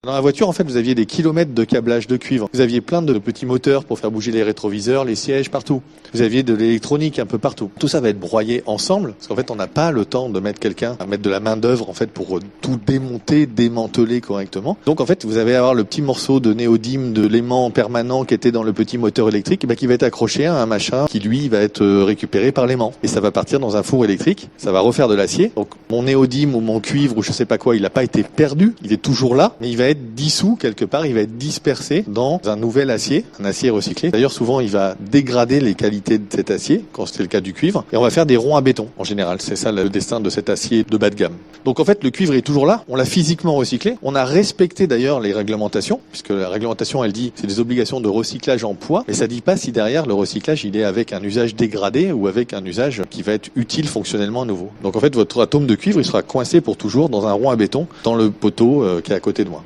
Dans la voiture, en fait, vous aviez des kilomètres de câblage de cuivre. Vous aviez plein de petits moteurs pour faire bouger les rétroviseurs, les sièges, partout. Vous aviez de l'électronique un peu partout. Tout ça va être broyé ensemble, parce qu'en fait, on n'a pas le temps de mettre quelqu'un à mettre de la main-d'œuvre, en fait, pour tout démonter, démanteler correctement. Donc, en fait, vous allez avoir le petit morceau de néodyme, de l'aimant permanent qui était dans le petit moteur électrique, qui va être accroché à un machin qui, lui, va être récupéré par l'aimant. Et ça va partir dans un four électrique. Ça va refaire de l'acier. Donc, mon néodyme ou mon cuivre ou je sais pas quoi, il n'a pas été perdu. Il est toujours là, mais il va être dissous quelque part, il va être dispersé dans un nouvel acier, un acier recyclé. D'ailleurs, souvent, il va dégrader les qualités de cet acier, quand c'est le cas du cuivre, et on va faire des ronds à béton, en général. C'est ça le destin de cet acier de bas de gamme. Donc en fait, le cuivre est toujours là, on l'a physiquement recyclé, on a respecté d'ailleurs les réglementations, puisque la réglementation, elle dit, c'est des obligations de recyclage en poids, mais ça dit pas si derrière, le recyclage, il est avec un usage dégradé ou avec un usage qui va être utile fonctionnellement à nouveau. Donc en fait, votre atome de cuivre, il sera coincé pour toujours dans un rond à béton, dans le poteau qui est à côté de moi.